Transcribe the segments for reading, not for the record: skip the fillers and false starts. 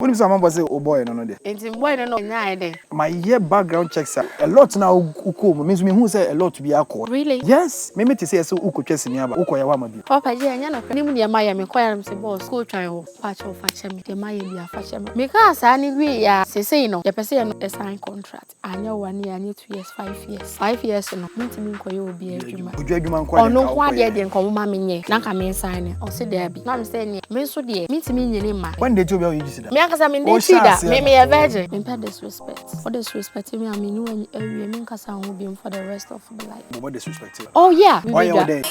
When someone say, oh boy, no, It's boy, no, my year background checks are a lot now. Means me who say a lot to be alcohol. really? Yes, me to say so. Uko chesi niaba. Uko ya wama. Papa, yeah, no, ni mu ya maya me kwaya me say boss school try ho patch of fache me. The maya bi afache me. Because ani we ya say no. Ye pese no sign contract. Anya 1 year, anya 2 years, 5 years. 5 years no. Mintimi nkoye obi adwuma. Ojo adwuma nkwa. Ono ho ade de nko ma me nye. Na ka me sign. O se there bi. Na me say ne. Me so de. Mintimi nyene ma. When they told me you see that. Me akasa me dey see that. Me a virgin. Me pay disrespect. For disrespect me I mean no awie me nkasa ho bi for the rest of my life. What disrespect you? Oh yeah. Why you there?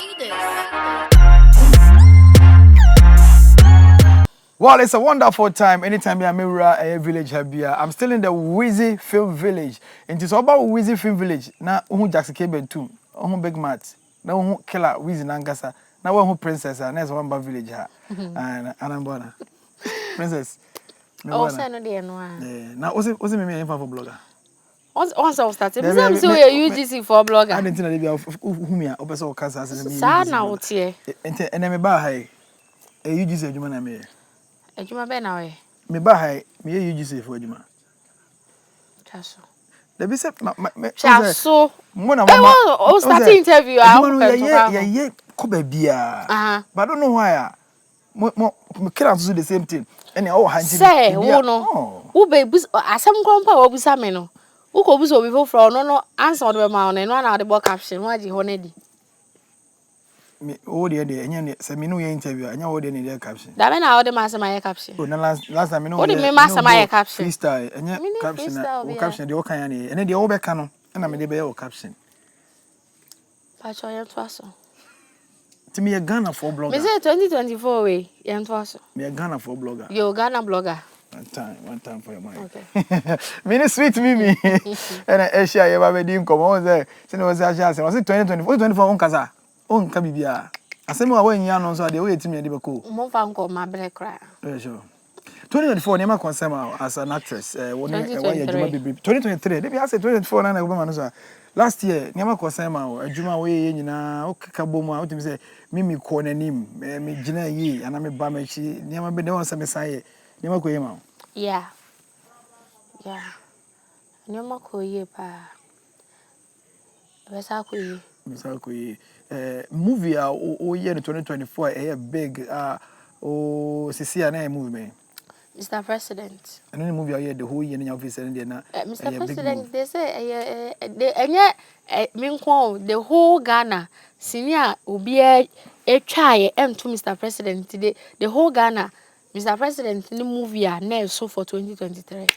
Well, it's a wonderful time. Anytime I'm in a village, I'm still in the Wheezy Film Village. And it's all about Wheezy Film Village. Now, who Jackson Keben too? Who Big Mat? Now, who Killer Wheezy Nangasa? Now, who Princess? And that's one village. And I'm born. Princess. Oh, say no dey no. Now, what's it me for blogger? Once I started, I'm so a UGC for blogger. I didn't know they be who me are. Open so cancer. Sa na wotie. And then me ba hai. UGC adwuma na me. Adwuma be na we. Me ba hai, me UGC for adwuma. Chaso. There be say Chaso. Mo na mama. Oh, start interview. Yeah, ko ba bia. But I don't know why. Mo kira so the same thing. Any oh hanji. Say, wo no. Wo be asem krompa wo busa me no. Wo ko busa obi foforo no answer the ma no na the book caption wa ji ho na di. Me o de enya se me no interview enya o de ne caption da me na o de ma se ma caption o na last time me no o de me ma se ma caption freestyle enya caption na o caption de o kan ya ne ene de o be ka no na me de be o caption pa cho ye to aso ti me Ghana for blogger me say 2024 we ye to aso me Ghana for blogger yo Ghana blogger one time for your mind okay me sweet mimi and I share ye ba be di nkomo say no say I say 2024 on kaza on ka bibia asem wa wanya no so de we yetimi de beko mo fa nko ma bele kra sure 2024 nema concern as an actress one adwuma bibi 2023 they be say 2024 na go ma no so last year nema concern adwuma we ye nyina o kaka bomu a otimi say mimi ko nanim me gina yi ana me ba machi nema be de won say me sai nema ko ye ma yeah nema ko ye pa besa ko ye movie year 2024 a big CC na movie me Mr. President and any movie year the whole year in your office and then Mr. President they say they me nko the whole Ghana senior obi e try to Mr. President today the whole Ghana Mr. President ni movie na so for 2023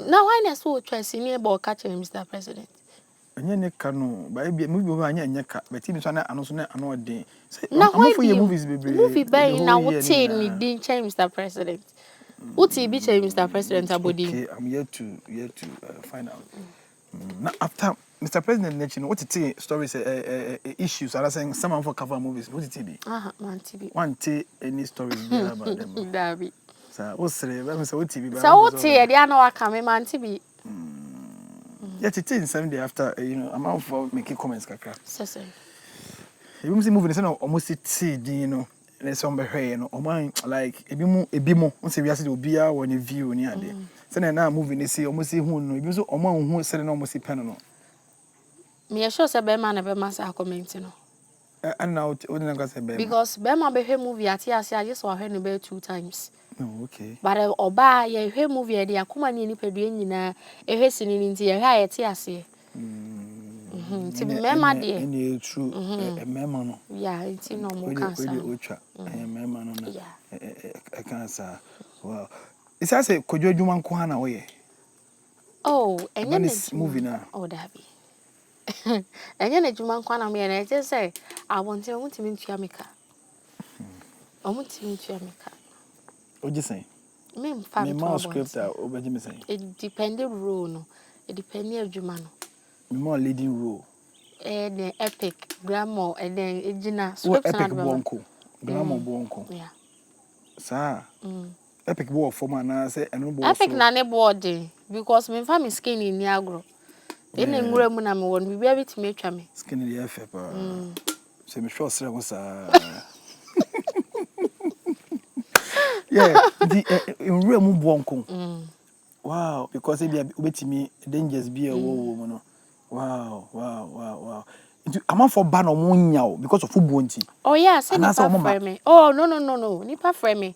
now why na so try senior about catching Mr. President anya ne ka no ba e movie ho anya ka but me so na ano so na ano den na why for your movies baby movie by na what say ni din change Mr. President what be change Mr. President abodi okay I'm here to find out now after Mr. President mentioned what it stories issues are saying someone for cover movies what it be one t any stories about them dabi so what's the what TV ba so what e dey na waka me man TV yet it is 7 day after I'm out for making comments kakra so you see movie say no almost see let's on behwe no oman like ebi mo on say we ase obi a won view ni ade say na movie ni see almost hu no ebi so oman hu say na almost pen no me sure say be man na be ma say comment no and now what na go say be because be ma be hwe movie ati ase I just wa hwe no be 2 times. Oh, okay. But oba ye hwe movie dey akoma ni nipadua nyina ehwe sini ni nti ye hwe ayete ase. Ti mema dey. Any true mema no. Yeah, nti no mo cancer. We otwa mema no na. Cancer. Wow. It's as a kodwo adwuma nko ha na wo ye. Oh, enye na movie na. Oh, dabi. Enye na adwuma nko na me na je say abonte o mutimi ntua meka. O mutimi ntua meka. What you say? Me mfa script obeji me say. It depend the role no. It depend the adwuma no. Me more leading role. The epic grammar and then ejina script na bonko. Grammar bonko. Yeah. Sa. Epic board form na say eno board. Epic na ne board because me mfa me skin ni agro. Ene nwura mu na me won bibia bitime atwa me. Skin ni efe pa. Se me sure sere wo sa. Yeah, in real mu bonko. Wow, because it be wait me dangerous be a wo no. Wow. I'm for ban on one yaw because of football. Oh yeah, say nipa frame me. Oh no. Nipa frame me.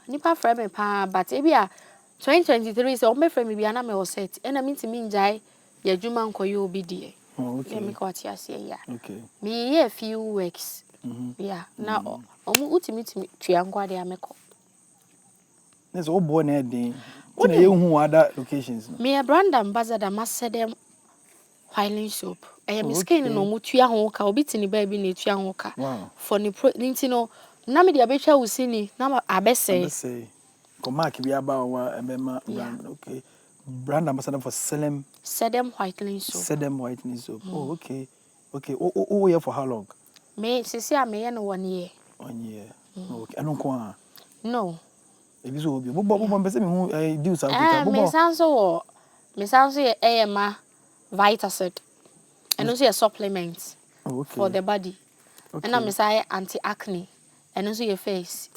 Nipa frame me pa but ebia 2023 say o me frame me bia na me o set. E na me ntimi njai ya dwuma nkoye obi die. Oh, okay. Yeah, me ko ati ase ya. Okay. Me yeah few weeks. Yeah, na omu utimi twa nkwa de ameko. There's all born there then. Tina you who other locations. Me a brand ambassador must say them whitening soap. I am skin no mutua ho ka obi tini baby na tua ho ka. For ni nti no na me de abetwa usini na abese. Ko mark bi aba wa emema brand. Okay. Brand ambassador for Sedem whitening soap. Sedem whitening soap. Oh, okay. Okay. Oh, here for how long? Me sisi a me no 1 year. 1 year. Okay. Anu kwa. No. Ebi so obi. Bo mbese me hu do South Africa. Me sanso ye ma Vitacid. And also a supplement for the body. And I'm say anti-acne. And also your face.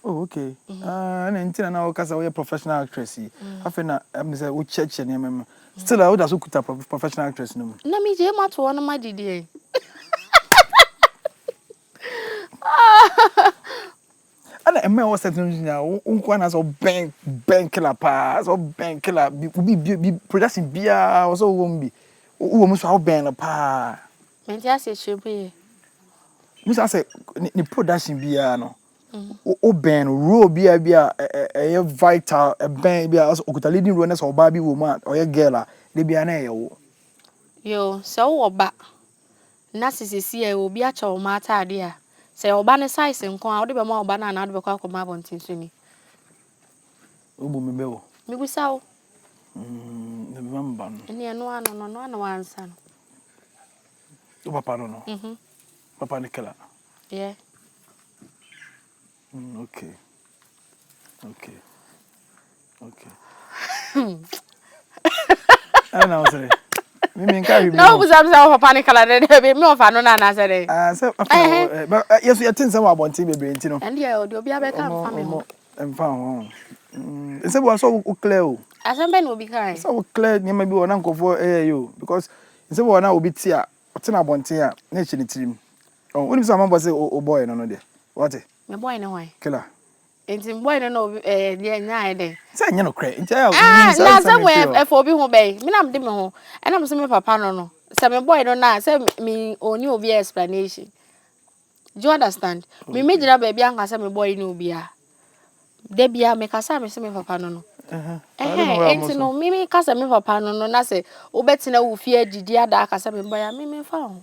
Oh, okay. And until now, because I'm a professional actress. I feel na I'm say we church and still I would also put a professional actress no. Na me je ma to one ma didi. And a man was saying now, one has a bank killer pass or bank killer be production beer also won't be. Almost how ban a pa. Mentia say should Musa say ni production beer no. O ben row be a vital a ben be as okuta leading runners or baby woman or a girl they be an yo so oba na sisi e obi a cha o mata ade a say oba ne size nko a wo de be ma oba na na de be kwa akoma abontin so ni obu me bewo me gusa wo ne bamba ni eno ano wansa no papa no papa ne kala yeah okay I know say me carry me no busam say papa ne kala de be me ofa no na say de say but yes you think say we abontin bebre nti no and yeah obi abeka mfa me ho mfa ho say we so clear o asembe no obi kai so clear ni ma bi wona nkofo yo because say we na obi ti a ote na abontin a na echi ni tirim oh woni bi say ambo say o boy no de what me boy ne hoy killer enti boy no de nyaa de say nya no cre enti ya na say we e for obi ho be me na me de me ho e na me say me papa no say me boy no na say me oni obi explanation do you understand me jira baby anka say me boy no obi a de bia me kasa me say me papa no enti no me kasa me papa no na say obetina wo fie adidi ada kasa me boy a me fa ho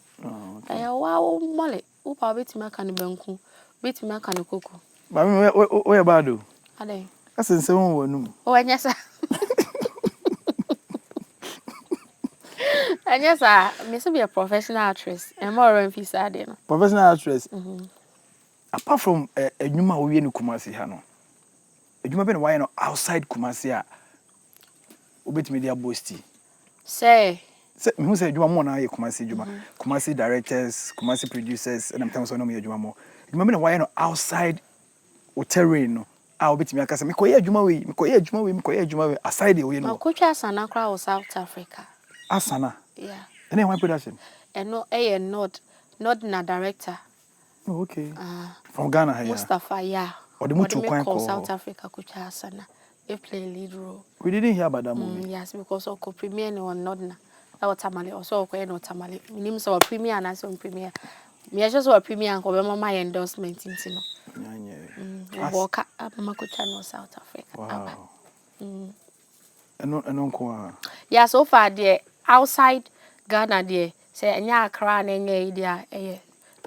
wa wo mole wo pa obetima ka ne banku obetima ka ne koko ba me we bad o ade asense won wonum o anyasa anyasa me so be a professional actress and more than fi sade no professional actress apart from adwuma wo wie ne Kumasi ha no adwuma be no why no outside Kumasi a obetimi dia boasty say me who say adwuma mo na ye Kumasi adwuma Kumasi directors Kumasi producers and I'm telling so no me adwuma mo adwuma be no why no outside o terrain no a obetimi akasa me koye adwuma we aside the we no makotwa asana kra o South Africa asana yeah and then why production and no not na director oh okay from Ghana here Mustafa yeah or the mutu kwan call South Africa kotwa asana they play lead role we didn't hear about that movie yes because of premiere no not na that was tamale also ko no tamale minim so premiere na so premiere me just wa premiere ko be mama endorsement nti no Walker Makucha no South Africa. Wow. And uncle. Yeah, so far there outside Ghana there. Say nya Accra na nya idea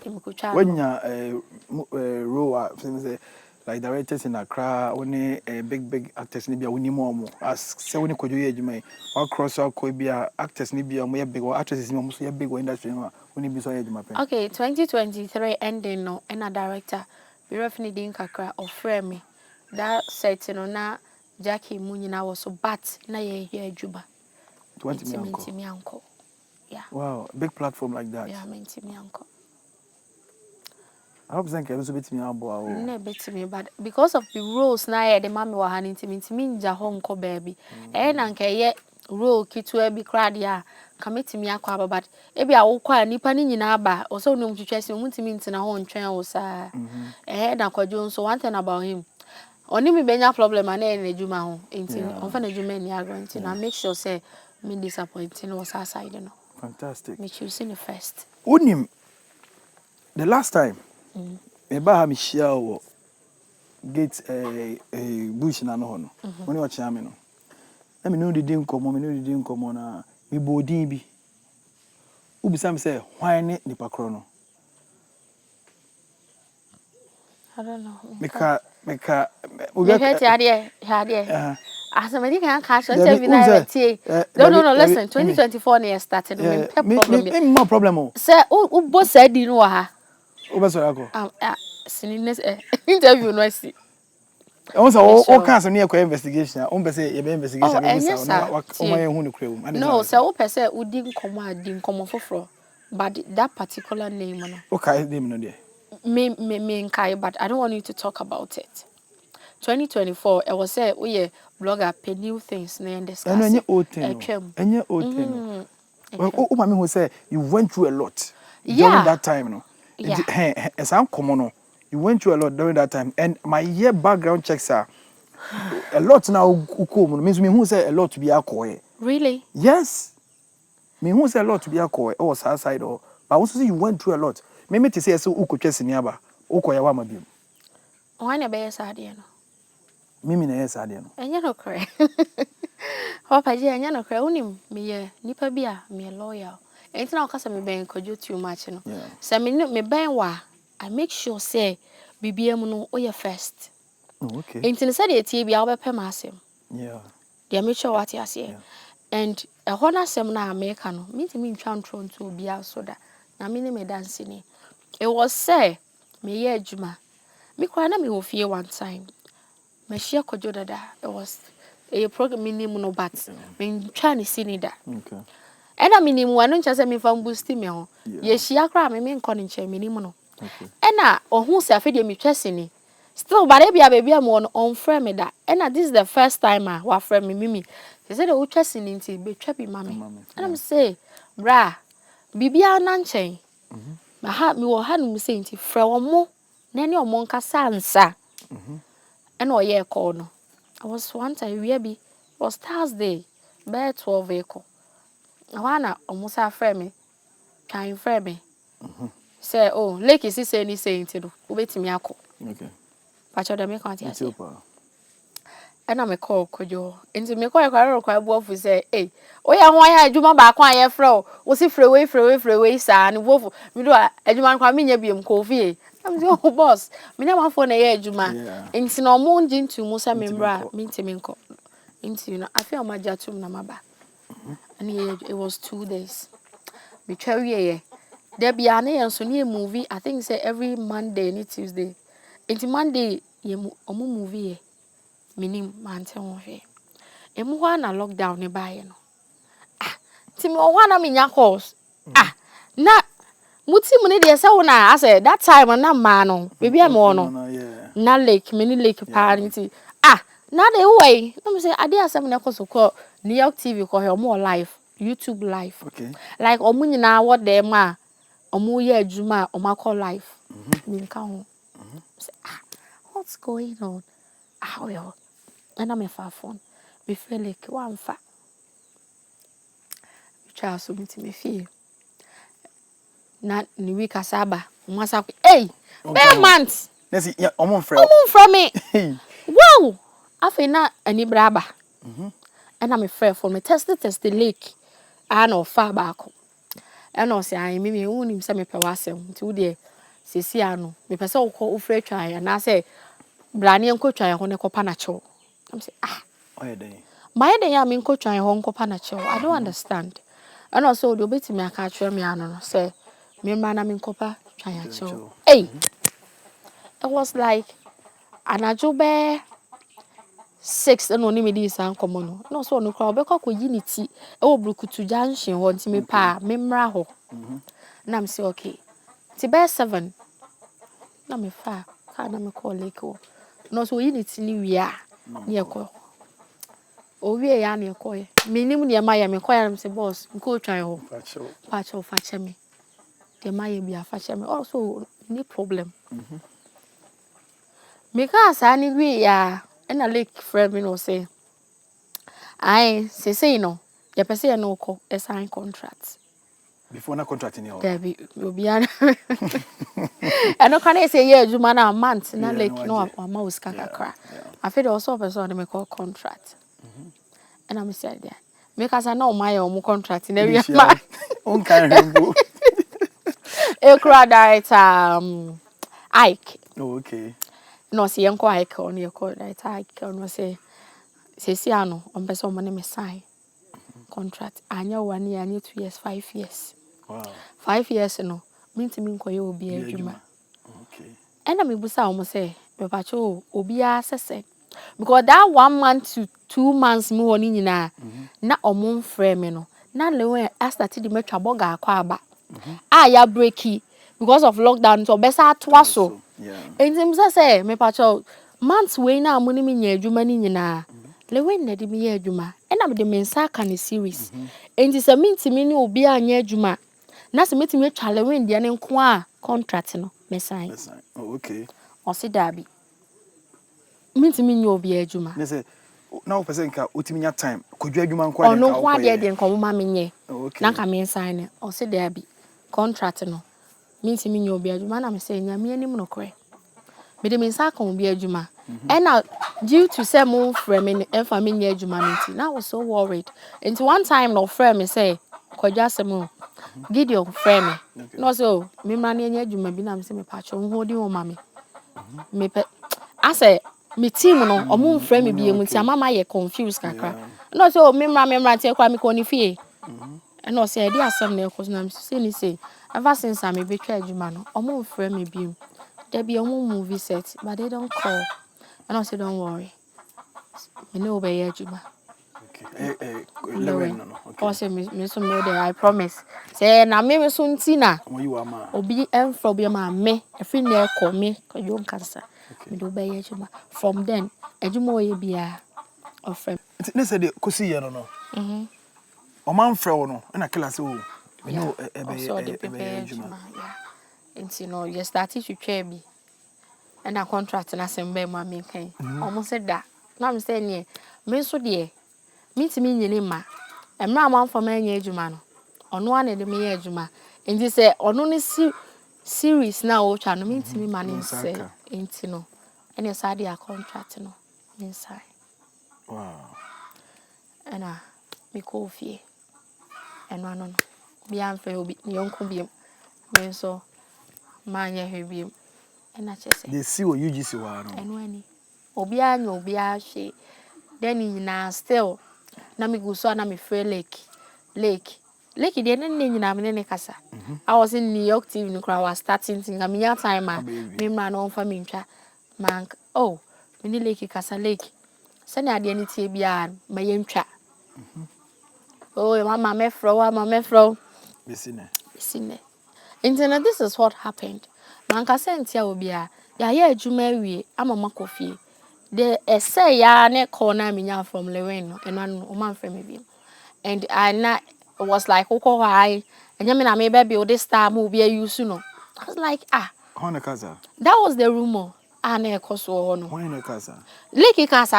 Makucha. When ya role say like directors in Accra, only big actors ni bia woni mo as say woni kojo ye adwuma wa cross ko bia actors ni bia mo ye big or actresses ni mo so ye big industry no woni bi so ye adwuma pen. Okay, 2023 ending no and a director be referring din kakra of frame me. That set no na Jackie Munyina was so but na ye here adwuma. 20 me uncle. Yeah. Wow, big platform like that. Yeah, me uncle. I hope Zanka also bet me abo. No bet me, but because of the rules now, the mommy were handing to me home ko baby. And anke ye rule kitu ebi crowd ya. Commit me akwa but ebi a wo kwa nipa ni nyina ba o so no mtwetwe mu ntimi ntina ho ntwen wo sa na kwadwo so one thing about him oni me benya problem na e na ejuma ho enti on fa na ejuma ni agro enti na make sure say me disappointing was side no. Fantastic. Me choosing the first. Unim the last time me ba ha me share wo gate bush na no ho no. Oni o chia me no. Na me no didi nkomo na me bodin bi. Ubisam say hwan ne nipa kro no. I don't know. Meka we get here Asamedi can catch interview na tie. No, listen. 2024 na started me problem. Me problem. Say u boss said di no ha. O be so yako. Sinines interview no see. On say o can say na investigation. On be say ye be investigation be say o ma ye hu ne kura. No, say o pe say udi nkomo foforo. But that particular name no. Okay, name no there. Me nkai, but I don't want you to talk about it. 2024 I was say we a blogger pay new things na discuss. Any old thing. Any old thing. Well, mama who say you went through a lot during that time no. Yeah. As I'm common no. You went through a lot during that time and my year background checks are a lot now means me who say a lot to be alcohol. Really? Yes. Me who say a lot to be alcohol or side or but also say you went through a lot. Me to say so uko chesi niaba. Uko ya wa mabim. Why na be sad no? Mimi na yes ade no. Enya no kre. Papa je enya no kre unim me ye nipa bia me loyal. Enti na okasa me ben kojo too much no. So me ben wa I make sure say bibia mu no oye first. Oh, okay. Enti ne say de tie bia wo be pem asem. Yeah. They make sure what you say. And a hona asem na America no. Me ntimi ntwa ntro nto bia so da. Na me ne me dance ni. It was say me ye adwuma. Me kwa na me wo fie one time. Me share kojo dada. It was a program minimum no but me try to see ni da. Okay. And I minimum one no chance me fan boost me ho. Ye share kra me nko nche minimum no. Okay. And na ohun se afede me twese ni. Still but e bia baby am on frame me da. And this is the first time wa frame me mimi. They said the twese ni nti be twa bi mami. And I'm say, bra, bibia na nchen. Ma ha me wo ha no say nti frɛ wo mo na ne omo nkasa ansa. And oh yeah, call no. I was one time we be was Thursday, by 12 vehicle. I wanna almost a friend me, kind friend me. Say, oh, Lake is saying to wait me ako. Okay. But you're the make on and I'm a call Kojo. Into me quite quite wolf we say, hey, oh yeah, why I do my back one year fro. Was it free away, sir, and wolf, we do a man come in your beam coffee. I'm the old boss. Me never phone a year, Juma. Into no moon into Musa Membra, Mintiminko. Into you know, I feel my jatum namaba. And it was 2 days. Me cherry, there be an and so near movie, I think say every Monday and Tuesday. Into Monday, you movie. Minim mante ho hwe emu ho na lockdown ne baaye no ti me ho na me nya calls na mutim ne de se wo na ase that time na ma no bebi am wo no na lake mini lake party na de way na me say ade asem na koso ko New York TV ko he more live YouTube live okay like omu nyina wo dem omu ye adwuma omakọ live me nka ho say what's going on well and I'm a far phone. We feel like one fat. Child so me feel. Not ni week asaba. Mwasa hey! Bare months. Let's see, yeah, omon from me. Wow! Afi na ani braba. And I'm a friend for me test the lake. I know far back. And I say I me unim say me pe wasem. Nti wo de sesi ano. Me pese wo ko ofre twan na say brane enko twan ho ne kopa na chew. I'm say my day I mean coach and home copanacho. I don't understand. And also the bit me a catch me no say me man I mean copa triancho. Hey, it was like an ajobe 6 and only me this and common. No so no crowd because unity. E wo brukutu junction want me pa memra ho. Na I'm say okay. Ti be 7. na me fa ka na me call lake o no so yi ni tini wi a ne ekọ owie ya na ekọ ye minim ne ma ye me kọ ya me say boss nko twan ho fa che me de ma ye bia fa che me also ni problem me ka sa ni wi ya na lake friend me no say I say no ye pese ye no ko sign contract before na contract ni o there be obiara and no can say yeah juma na month na like no ama uska kakra I feel also person me call contract and I'm say there make us na my own contract na we ma on kan rembo e kra director Ike okay no see enko Ike on your call director Ike no say ano on person money me sign contract anya 1 year anya 2 years 5 years wow 5 years no mintimi nkoye obi adwuma okay and me busa o say me pacho obi a sese because that 1 month to 2 months me woni nyina na omon frɛ me no na Lilwin I started the metwa boga akwa aba ya breaki because of lockdown so besa atwa so yeah entim say me pacho months we na amuni me nya adwuma ni nyina Lilwin na de me ya adwuma na me de me nsa aka ne series enti se mintimi ni obi anya adwuma na se metimi atwa Lilwin de ne nko a contract no me sign oh okay o se dabi mintimi nya obi adwuma ne say na o person ka otimi nya time kodwa adwuma nko de ono ka ho ade de nko ma menye okay na ka me sign o se dabi contract no mintimi nya obi adwuma na me say nya me anim no kore me de me nsa aka obi adwuma and due to say mo frame me e fa me nya adwuma nti na I was so worried and one time no frame me say kodwa sem Gideon frame me no so me ma na nya adwuma bi na me say me pa cho ho di ho ma me pe I say me team no omo frame me bi emu ti amama ye confused kakra no so me mra tie kwa me ko ni fie and no say e dey asem na e ko na me say ever since I me betwa adwuma no omo frame me bi there be a movie set but they don't call and I say don't worry me know be adwuma okay Lilwin no okay say me so me there I promise say na me so nti na you ama obi emfro bi ma me efi na e call me ko you cancer me do be adwuma from then adwuma o ye bia of friend ne say de kosi ye no o man frɛ wo no na class o me no ebe adwuma nti no you started to try bi and a contract na sembe ma me kan almost said that na me say ne me so de mintimi nyini ma emra man for me nya adwuma no ono ana de me nya adwuma nti say ono ne series na o twa no mintimi ma ne say nti no ene sa de a contract no me sai wow ana me ko fie eno ano no bi am fe obi ne yonko bi me so ma nya hwe bi ena chese they see what UGC wa no eno ani obi anya obi a hwe then nyina still na me go so na me free lake dey na nyina me ne kasa I was in New York TV no I was starting thing I mean time me ma no fa me ntwa man oh me ni lake kasa lake sani ade ni tie bia ma ye ntwa oh mama me fro besine internet this is what happened man ka sentia obi a ya ye adwuma wie amama kofie the essay ya ne corner me nya from Lilwin no eno o man frame me bi and I was like okay why and me na me be build this star mo be use no I was like Hone kaza that was the rumor na ekoso no hone kaza Leki kasa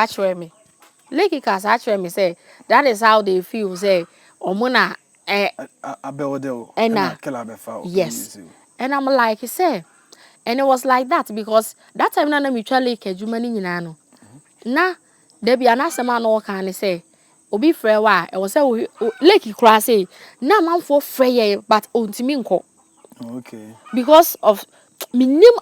actually me say that is how they feel say omuna abewodel na kela befa yes and I'm like say and it was like that because that time na mutual lake adwuma ni nyina no na there be anasema na o kan say obi frɛ wa e was say lake kura say na manfo frɛ ye but ontimi nko okay because of minim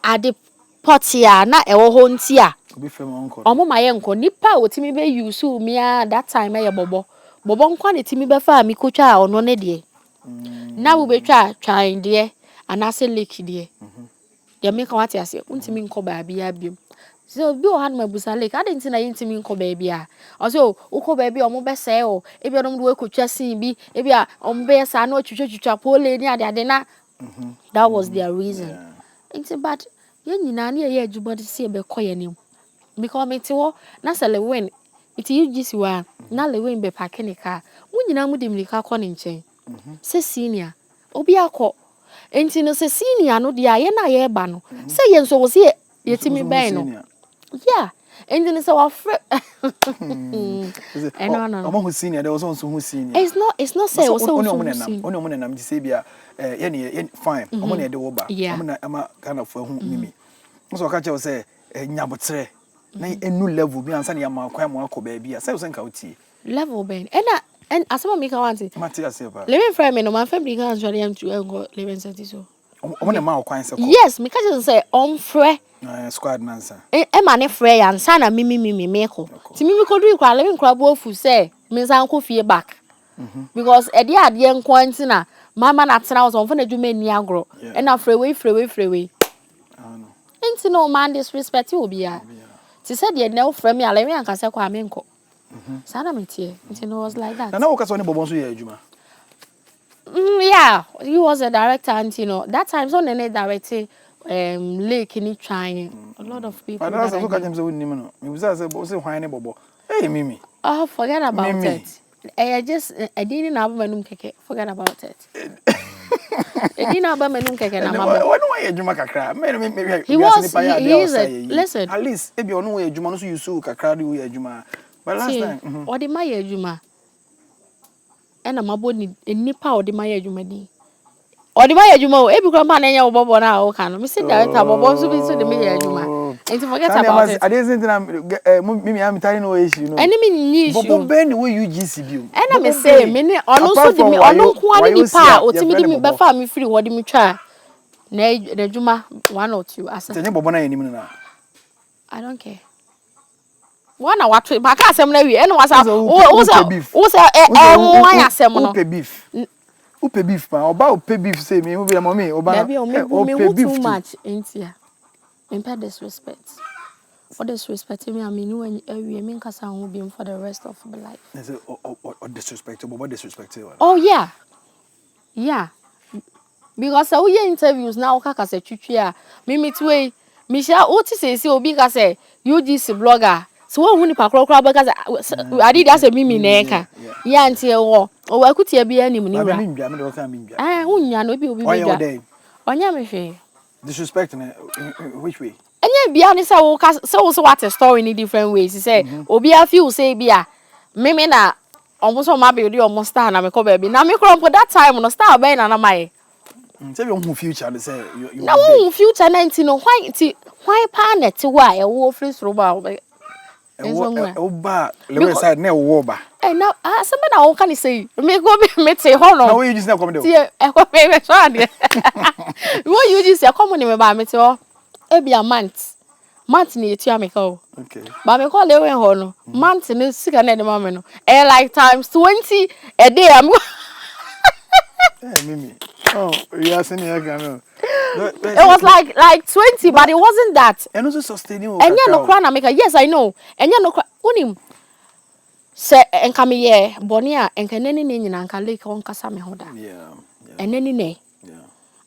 ade potia na e wo ho ntia obi frɛ mo nko omo maye nko nipa otimi be use me that time e bobo nko na timi be fa mi kotwa ono ne de na wo betwa twan de anase lake de ya me ka wate ase untimi nko ba bia biem so bi o han mabusa lake adenti na yintimi nko ba bia o so uko ba bia omo be se o e bia no do ekotwa sin bi e bia omo be sa na otwitwa Poleeno ade na that was their reason but Yen nyina na ye adwuma de se be koye nim. Because me te wo na se Lilwin iti UGC wa na Lilwin be park ne car. Mu nyina mu de mlika kɔ ne nkyɛn. Se senior obi akɔ. Enti no se senior no dia ye na ye ba no. Se ye nso wo se ye timi bɛn no. Yeah. Enti no se wa frɛ. No. Omo who senior there was also who senior. It's not say was so senior. Oni omo nam say bia ye fine. Omo na de wo ba. Omo na ama kind of who mimi. So ka che wo say nyabotre. Na enu level bi ansa na ya ma kwan mo akɔ ba bia. Say wo senka utie. Level ben. And asema make want it. Matia say ba. Living friend me no man family can actually am to go living center so. Omo na ma kwan se ko. Yes, me ka just say on frɛ. Squad nansa. E ma ne frɛ ya ansa na me ko. Ti mimi ko do ikwa living crab ofu say me nsan ko fie back. Because ade nko antina mama na tena was on for na dwuma ni agro. E na frɛ we. Enti no man disrespect obi ya. Ti said ye na frɛ me ala me anka se kwa me nko. Sana me tie. Enti no was like that. Na wo ka so ne bobon so ye adwuma. Yeah, he was a director and that time so nene directed Lake in trying a lot of people. But that's also catch him say we nim no. Me say hwan ne bobo. Hey Mimi. Oh, forget about Mimi. it. I didn't have manum keke. Forget about it. I didn't have manum keke na mama. Why no ye adwuma kakra? Me He is listen. At least e bi ono we adwuma no so yusu kakra de we adwuma. But last time, what the my adwuma? Ena mabo ni nipa o de my adwuma din. O de my adwuma o e bi kra ma na nya wo bobo na o kan no. Me say director bobo so bi so de me adwuma. And forget about it. I didn't think Mimi am telling no issue no. Any me ni issue. Bobo ben we UGC bi. Ena me say me ne ono so de me ono nko ani nipa o timi de me be fa me free wo de me twa. Na adwuma 1 or 2 asa. Tenye bobo na yenim no na. I don't care. One what ba ka asem na wi ene wasa wo say wan asem no upe beef pa oba upe beef say me be mommy oba upe beef too much entia impa disrespect for disrespect me I mean when we mean kasa ho be for the rest of my life. Is it or disrespect but disrespect you? Oh yeah because we hear interviews now kaka say twitwi a me mitwe me sha oti say obi ka say UGC blogger. So when you park because I did as a mimi neka. Yeah, until I could hear be any money. Unya no be onya me hwe. Disrespect in which way? And yeah, be honest, so what a story in different ways. He say, Obi a few say bia. Mimi na almost on my baby almost star na me ko baby. Na me kro for that time no star be na my. Say you future they say you. Na future 19 no why pa net wa e wo free roba. Oba lewe side na wo ba eh na asem na wo kan say me go be me te ho no na wo you just na come there tie e ko me so ade wo you just e come ni me ba me te ho e bia month ni etua me ka o okay ba me call lewe ho no month ni sika na de ma me no e like times 20 a day am eh Mimi oh you are saying here can it was like 20 but it wasn't that and also sustaining and you no cry na make yes I know and you no cry unim se enka me ye boni a enka nani ne nyina enka lake on kasa me hoda yeah and nani ne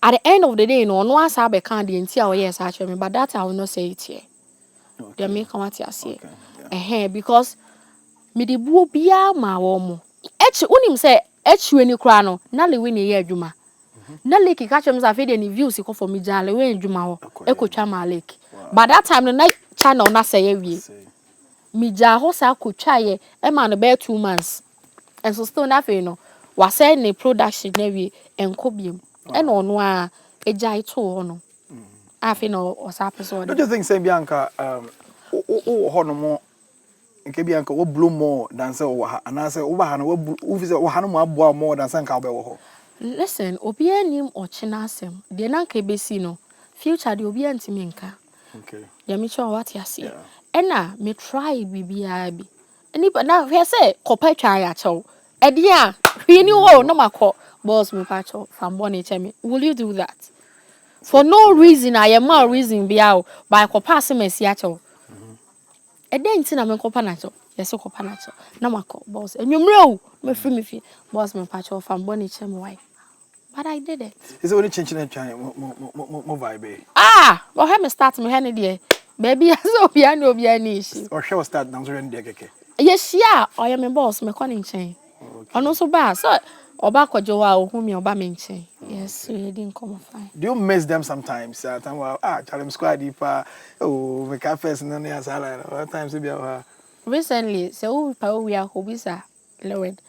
at the end of the day no no asa be kan de ntia o yes actually me but that I will not say it here they make come at say because me de buo bia ma wo mo echi unim se echi weni kra no na lewe ne ye adwuma na lake catch them say the views ko for me jale we adwuma ho ekotwa ma lake but that time no na channel na say wie me ja ho sa akotwa ye e ma no be 2 months and so still na fe no wa say ne production na wie enko biem e no no a ejai to ho no afi no o sa person don't you think say Bianca ho no mo nke Bianca wo blow more than say wo ha ana say wo ba ha no wo fi say wo ha no mo aboa more than say nka wo be wo ho. Listen, obi anim ochina asem. De na nka ebesi no. Future de obi antimi nka. Okay. Ya me sure what ya say. Ena me try bibia bi. Ani ba na hwe say kopa twa ya chew. E de a hwe ni wo no makọ boss me pa chew from born me. Will you do that? For no reason I am a reason bia o by kopa asem asi a chew. E de nti na me kopa na chew. Yes kopa na chew. Na makọ boss. Enwumre o me free me fi boss me pa chew from born me why. But I did it. Is it only changing and trying more vibe? But have me start my hand there. Baby, I saw piano be an issue. Or shall start now? Okay. Yes, yeah, I am a boss, my calling chain. And also bad, so Obako Joa, whom you are mentioning. Yes, so you didn't come fine. Do you miss them sometimes? Charlie Squad deeper. Oh, my cafes and then as I like. Times to be our. Recently, so we are Hobisa, Lilwin.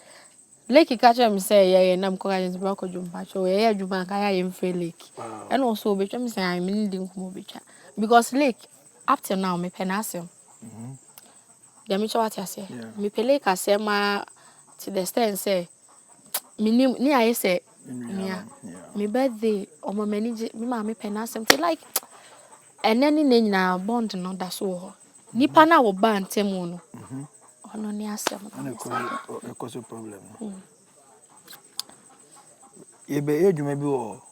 Lake catch him say, yeah, and I'm calling his broker jump, so yeah, you bank I am free lake. And also, which I'm saying, I'm needing Kumobicha. Because lake, up till now, me penasem. The Mitchell what I say. Me pelake I say, ma to the stand say, me near I say, yeah, me birthday or my manager, me mammy penasem to like, and then in na bond no that's all. Nipa na wo ban temuno. Ono ni asem. It cause a problem. You be age maybe or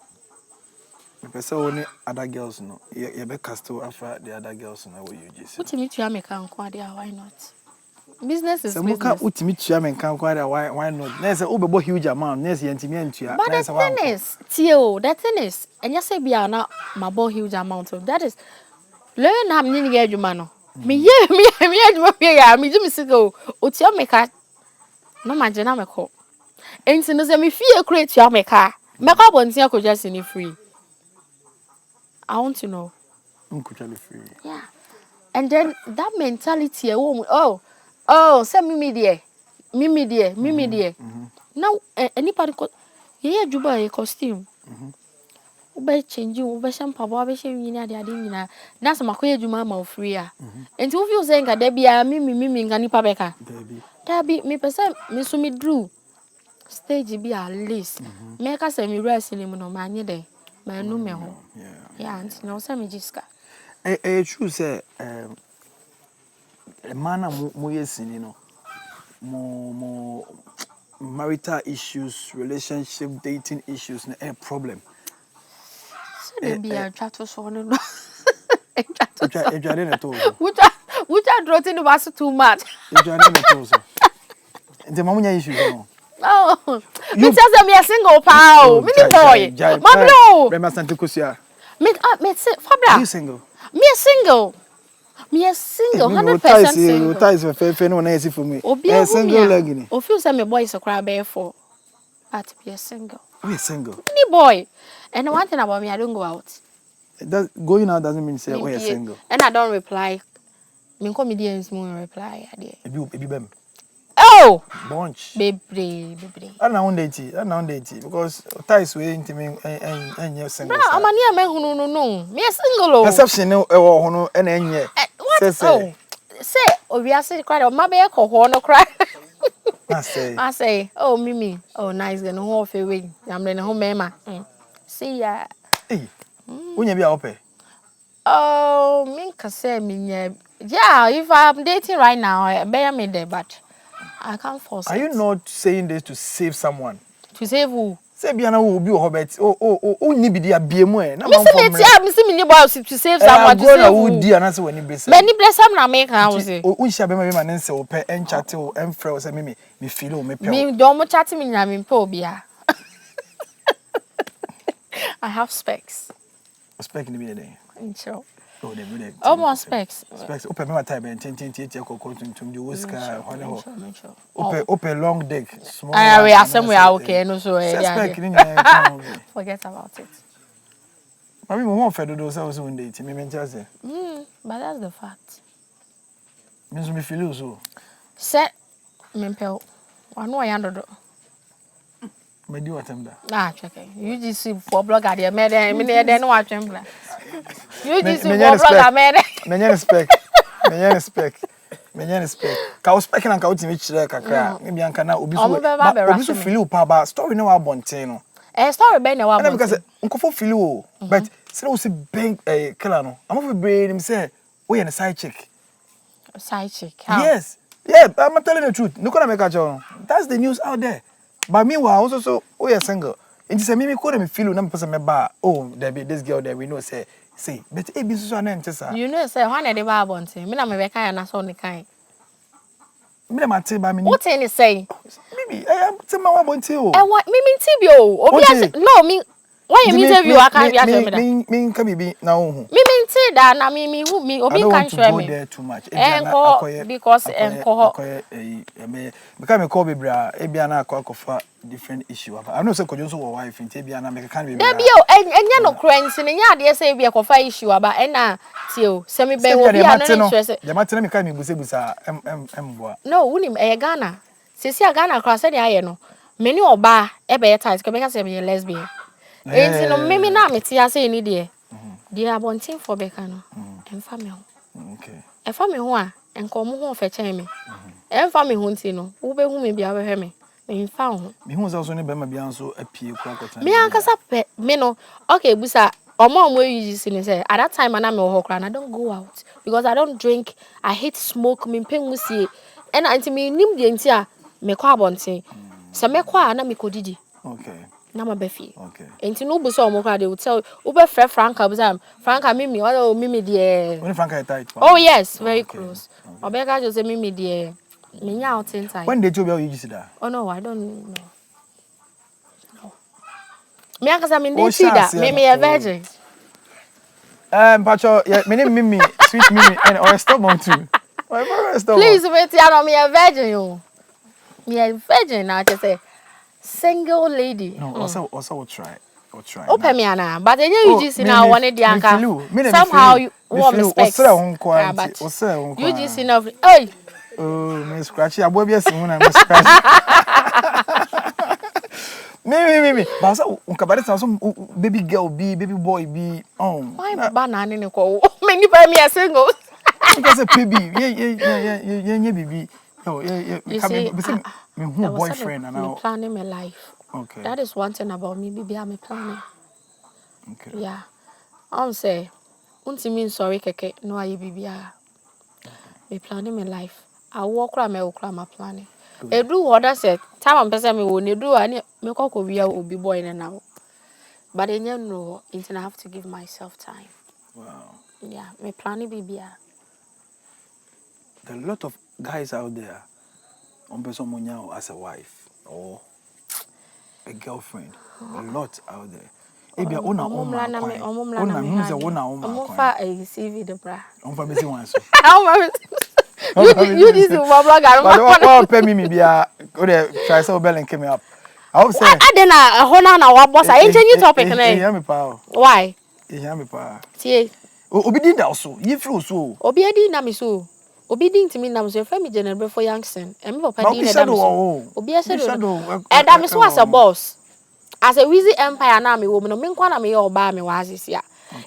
the person only other girls no. You be cast after the other girls no what you just. What me to make an why not? Business is so business. Muka ultimate chairman can quite why not? There's a over huge amount. There's the But the thing is, Tio, the thing is, and you say be na my boy huge amount of that is learn how many get you man. Me yeah, me do me go. Utio make a no imagine me call. And so no me fear create your make a make up on tia could just in free. I want to know. Free. Yeah. And then that mentality, oh, send me dear. Now, anybody could, yeah, Juba a costume. Ube changing, ube shampoo, ube shaving, yada. That's my queer Juma free. And two of you saying that there be a mimi, Gani Pabeka. There be me person, Miss Sumi Drew. Stage be at least. Make us a me wrestling no man, day. My numero. Yeah, and no, Sammy Jiska. True, say, a man you know, more marital issues, relationship, dating issues, a problem. So they be a chat for so no. Which I didn't tell you. Which I dropped in the bus too much. Which I didn't tell you. The moment issues. Oh, you tell them me a single pal, mini boy. Mama no. Rema Santukusia. Me say Fabra. You single? Me a single. Me a single, 100% single. Ties for fair, no one easy for me. A single legging. Or feel some boy is a cry bear for. But be a single. We single. Mini boy. And one thing about me, I don't go out. Going out doesn't mean say we're single. And I don't reply. Me comedians more reply. Baby. Oh, bunch. Baby. I don't date because ties we intimate and you're single. No, I'm a near man who no. Me a single. Perception no and any. What? Say, we are saying cry. My baby no cry. I say, oh Mimi, oh nice. Then who off away. I'm then home, mama. See ya. Hey, when you be open. Oh, me can say me yeah. If I'm dating right now, I bear me there, but I can't force it. Are you not saying this to save someone? To save who? Say Biana will be a hobbit. Oh, need be the BMO. Me see me boy to save someone. To save who? Dear, and answer when you bless. Many bless some na make house. Oh, shall be my man and say, open and chat and froze and me feel me. Me don't chat me na me pobia. I have specs. Specs in the day. Sure. Oh, they really. Almost specs. Specs. Open my time and 10 to the whisker. Open long deck. Small. We are somewhere okay. No, so forget about it. I mean, more for those I was one day. Me just say. But that's the fact. Means me feel so. Set me pay. I know I handle. Me do what I'm check it. You just see for blogger there. Me there no watch him. You just see for blogger me. Me respect. Ka respect na ka utimi chire kakra. Me bi anka na obi so feel pa ba story na wa bonten no. Story be na wa bonten. Because nkofo feel o. But say we see bang killer no. I'm for brain him say we a side chick. Side chick. How? Yes. Yeah, I'm telling the truth. No gonna make a joke. That's the news out there. But meanwhile, also so we are single. And you say me could me feel no person me ba. Oh, there be this girl there we know say but e be so na ntesa. You know say one dey ba bonten. Me na me be kan na so ne kan. Me na mate ba me. What any say? Baby, I am tell my one too. And what me tibio. No, me why you interview I can't be at me can be now. Me that na me who me obi can show me. There too much. Because enko because me call bibra ebia na akwa different issue. I know say kojo so wife nti ebia na me can be. There be enya no kranti ne nya de say ebia kofa issue aba na tio se me be obi na no stress. The matter me can me busa emboa. No, wunim Ghana. Sisi Ghana cross dey aye no. Me ni oba e be tight, ke be ka say me lesbian. Enti no me na me tia say ni de. They are wanting for Becano and family. Okay. A family who are and come home for me. And family huntino, who be whom may be our me. Me found me who's also never be so a pew crack. Me uncle's up, me no. Okay, Busa, or mom will you see say at that time and I'm a hawker and I don't go out because I don't drink. I hate smoke, me ping with see. And until me nim the entire me carbon say. So me qua and me codidi. Okay. Nama befi. Okay. Enti no buso mo kra they will tell ube frɛ Franca busam. Franca mimi or mimi there. When Franca tight. Oh yes, very close. Obeka just say mimi there. Me nya out in time. When they told you see that? Oh no, I don't know. No. Me akasa me dey see that. Me a virgin. Pacho, yeah, me name Mimi, sweet Mimi and or stubborn too. Please wait, I know me a virgin you. Me a virgin now just say single lady. No, also we'll try. Open me ana, but then you just now wanted the anchor. Somehow you want me specs. You just enough. Hey. Oh, me scratchy. I will be a soon. I'm scratchy. Me. But so, unkabari some baby girl be, baby boy be. Oh, why banana in a call? Many buy me a single. Because a baby, yeah, baby. Oh, yeah. You see, me boyfriend and now planning my life. Okay. That is one thing about me, baby. I'm planning. Okay. Yeah. I'm say, mean sorry, keke. No, I baby. Me planning my life. I walk around my planning. I do what I said. Time I'm person me won't do. I need me cock will be boy now. But then you know, I have to give myself time. Wow. Yeah, me planning baby. There are a lot of guys out there on person as a wife or a girlfriend. A lot out there. Ebi ona CV the bra. Besi wan so. You this is my blogger. But pay me bia o dey try so bell and came up. I hope say na hona na wa boss. I change topic na. Hear me pa. Why? Hear me pa. Tie. Obi din da so. Ye feel so. Obi adi na me so. Obi din timi nam so family general for youngster. E me papa din na dam so. Obi a shadow. And am so as a boss. As a Wizzy Empire na me woman, me nkwa na me oba me wazisia.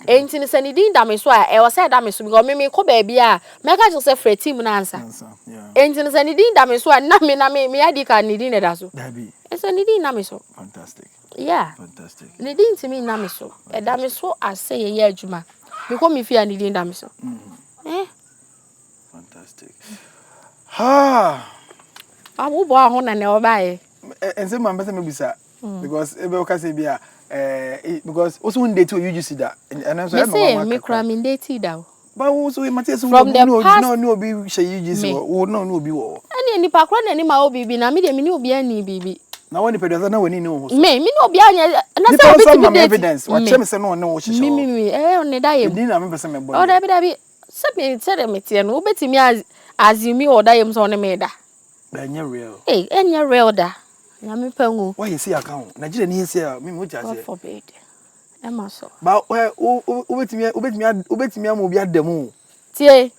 Enti ni sani din da me so a e wo say da me so because me ko baby a me ka just say free team na answer. Yeah. Enti ni sani din da me so a na me adi ka ni din da so. Da bi. E sani din na me so. Fantastic. Yeah. Fantastic. Ni din timi na me so. E da me so as say ye adwuma. Because me fear ni din da me so. Fantastic. Ha. Abu bo ho na ne oba e. Ense man be say me bisa. Because ebe o ka say bia because also one day too you just see that and I'm so me cram in date da. But also we mate so no be shey you just no be wo. Ani ni pa kro na ni ma obi bi na me de me ni obi ani bibi. Na woni pedo na woni ni wo so. Me no obi anya na say obi ti be evidence. Wa che me say no wo hyehyɛ. Me oni da yem. Ni na me pese me boy. O da bi say me say me tie no obetimi azimi o da yem so ne me da. Da nya real. Enya real da. Nyame pangu. Why you see account? Nigeria ni see me mo ja say. God forbid. Emma so. Ba obetimi am obi adamu. Tie.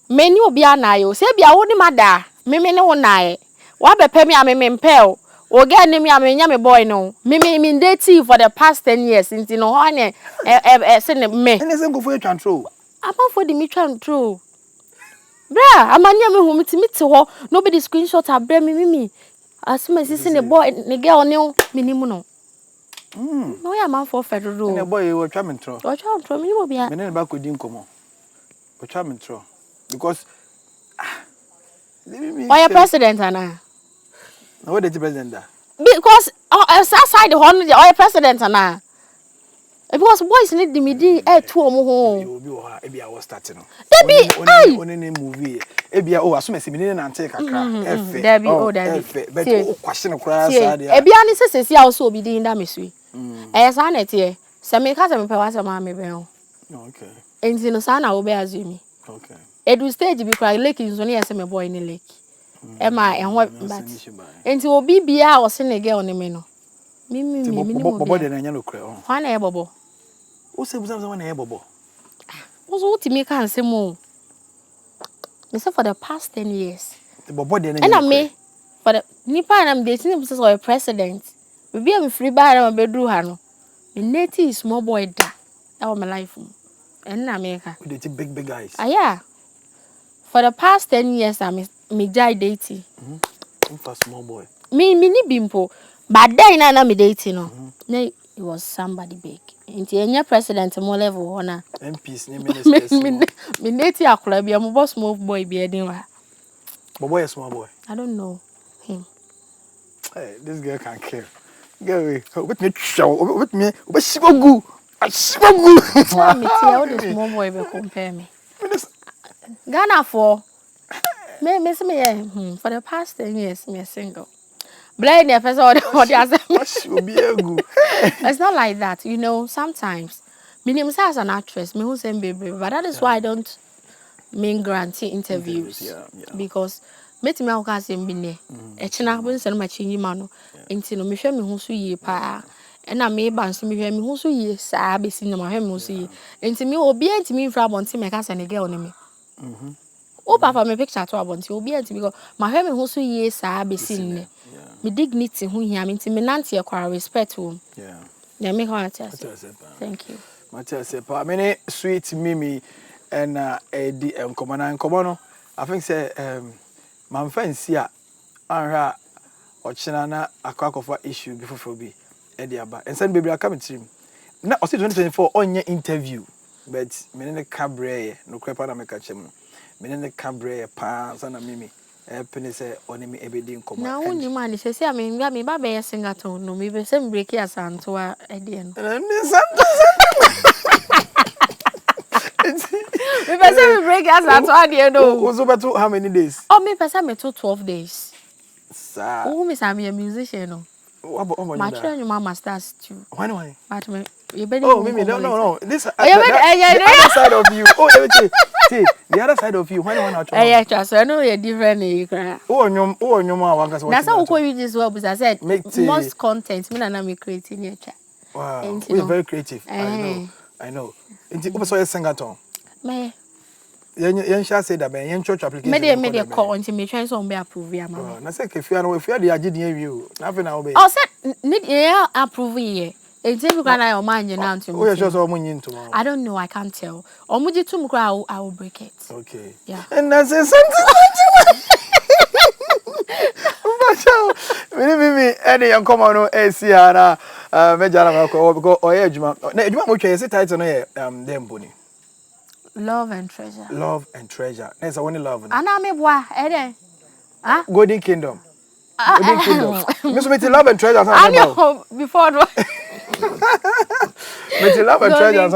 Me ni obi anayo. Se bia wo ni mada. Me ne wo nae. Wa bepe me am mpel. O ga ni me am nya me boy no. Me date for the past 10 years nti no ho ane se ne me. Ene se go for you control. Ama for the me control. Bra, amanya me hu miti ho. Nobody screenshot abra me. As my sister the boy the girl knew minimum no. No ya man for federal. The boy we try me tro. O try tro me no bia. Me ne ba ko di nkomo. We try me tro. Because why your president ana? Na what the president da? Because outside the honor or your president ana. Because boys need the midi to omo. You be wa e bia was starting no. Debbie, Only movie. E bia oh asome se me na take kakra. Efe. Debbie, oh Debbie. Efe. But o kwahye no kra See, sa dia. e bia ni sese ya so obi din da mesui. E sa na tie. Se me ka se me pe wa se ma me ben. Okay. Enti no sa na wo be azumi. Okay. Edu stage bi kra lake nso na yese me boy ni lake. E ma e ho but. Enti obi bia o se ne girl ni me no. Me bobo de na nya no kra. Hwan na e bobo? O se buza na e bobo. Wo ti me kan se mo. Me say for the past 10 years. The bobo de na And me for the nipa na me dating him say president. We be am free by na me bedru ha no. Me native small boy da. That was my life. And na America. We date big guys. Ah yeah. For the past 10 years I me jai dating. For small boy. Me ni bimpo. But then na me dating no. It was somebody big. Inti enya president mo level ona. MPs ni ministers. Me native akura bi am boss small boy bi edin wa. Bobo is small boy. I don't know him. Hey, this girl can kill. Girl, with me show, with me, but she go go. She go go. Me tell this small boy be compare me. Ghana for me for the past 10 years me single. Blind the person or the It's not like that, you know. Sometimes me name as an actress, me who send baby, but that is why I don't mean guarantee interviews. Because meti me aka sem bi ne e chena bo nse no machinyi ma no enti no me hwe me ho so yie pa e na me ba nso me hwe me ho so yie saa be si no ma hwe me ho so yie enti me obi enti me fra bonti me ka se ne girl ne me o papa me picture to abonti obi enti because ma hwe me ho so yie saa be si ne me dignity ho hia me enti me nante e kwa respect wo na me ho thank you Matias pa me sweet mimi and edi enkomo no I think say man fancy a anhwa ochina na akwakofa issue before bi e dia ba ensan bebre aka metrim na o 2024 onye interview but me ne cabre no krepa na me ka chem no me ne cabre pa sana mimi pene say onemi ebedi nkomo na woni ma ni se a me ba be singaton no me be se break ya santo a e dia no me person break as at what you know. Ozo beto how many days? Oh, me person me to 12 days. Sir. Oh, me say me a musician no. My children mama stars too. Why? But me you better oh, me no. This the other side of you. Oh, let me see. The other side of you. Why not? Yeah, trust. I know you're different. You cry. Oh, nyom one cause. That's how we this well because I said most content me na me creating here. Wow. We're very creative. I know. Inti obo so ye singaton. Me yen sha say that yen church application. Me dey call until me try so be approve ya mama. Na say ke fia no fia dey agide yen wi o. Na fe na wo be. Oh say need ya approve here. Enti me na your man now to me. Oh, you sure so omo nyin to. I don't know, I can't tell. Omuji to me I will break it. Okay. Yeah. And I say something. Me any yon come on no AC ara mejara ma ko because oye adwuma. Na adwuma mo twa say title no ye dem boni. Love and treasure. Love and treasure. There's a one love. Ana me boa, ah? Golden Kingdom. Golden Kingdom. Miss Mitty Love and Treasure. I know before. Mitty Love and Treasure.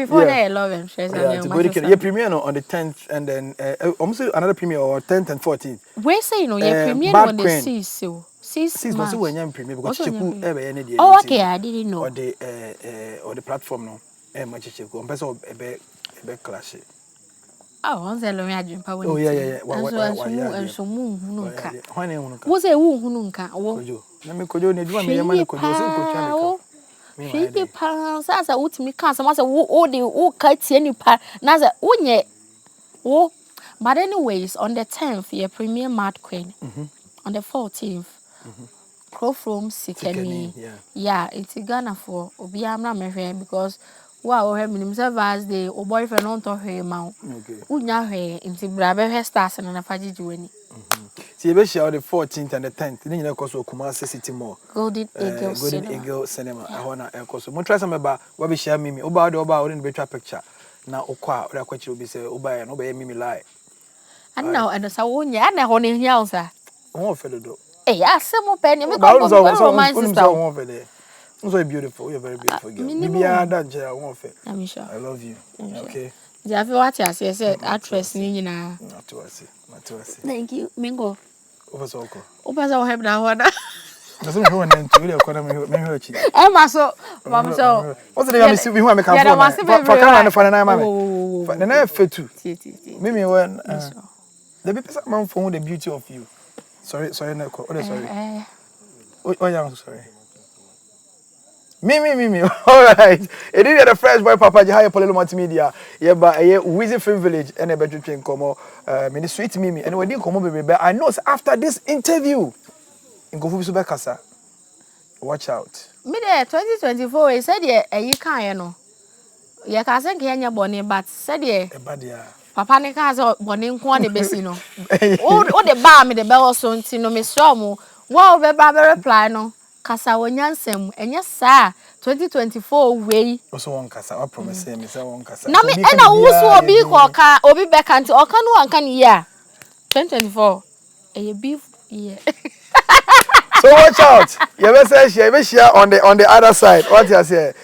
Before that, Love and Treasure. Yeah, Golden Kingdom. You premiere on the 10th and then almost another premiere on 10th and 14th. Where say you know you premiere on the 6th so. 6 months when you premiere because Chiku ebe oh okay, I didn't know. Or the platform no. Much Chiku. Person ebe clash. Oh, once I learn adwumpa when. Oh yeah. So hunu nka. Why na hunu nka? Wo say wo hunu nka wo. Kojo. Na me kojo na adwuma me yema na kojo so kojo na. Hwede pa sasa wutimi ka sama say wo de wo ka tie nipa na say wonye wo. But anyways, on the 10th, your premier Mad Queen. On the 14th, Crowfrom Sikeni. Yeah, it's Ghana for Obi Amra Mehwe because wow, we himself as the boyfriend on to her mouth. Okay. Unya her into Brabe stars and a faji journey. See, you share the 14th and the 10th. Then you know, Kumasi City Mall. Golden Eagle Cinema. I want to also. Mo try some about what we share me. Oba wouldn't be picture. Now, Okwa, or what you be say, Oba and Obey me lie. And now, and the Sawonia, and a honey house. Oh, fellow. Eh, yes, some penny. We go my sister. You're very beautiful. You're very beautiful girl. Maybe I don't I'm sure. I love you. Okay. Yeah, what I said, actress, you know. Not to us. Thank you, Mingo. Over so. Open our head now. Doesn't go and to the economy. Emma, so, Mamma, so. What's the name? See, we want to come for Canada for an hour. For the night for two. Maybe when the people man found the beauty of you. Sorry, sorry. Oh, yeah, I'm sorry. Me. All right. It is the fresh boy, Papa Jaya Poleeno Multimedia. Yeah, but Wizzy Film Village and a better train come. Me sweet Mimi. And we didn't come baby. But I know after this interview, in Gofu Super Casa, watch out. Me there 2024. He said, "Yeah, you can't, no. You can't say Kenya born, but said yeah. Papa ne can't say born in Kwan the best, no. Oh, the bar me the bell so no me strong. Wow, be reply no. Kasa wonyansem enya saa 2024 way also one kasa I promise me say one kasa na me na wo so obi ko ka obi be kan ti oka no anka ne ya 2024 beef yeah so watch out you be share on the other side what you say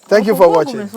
thank you for watching.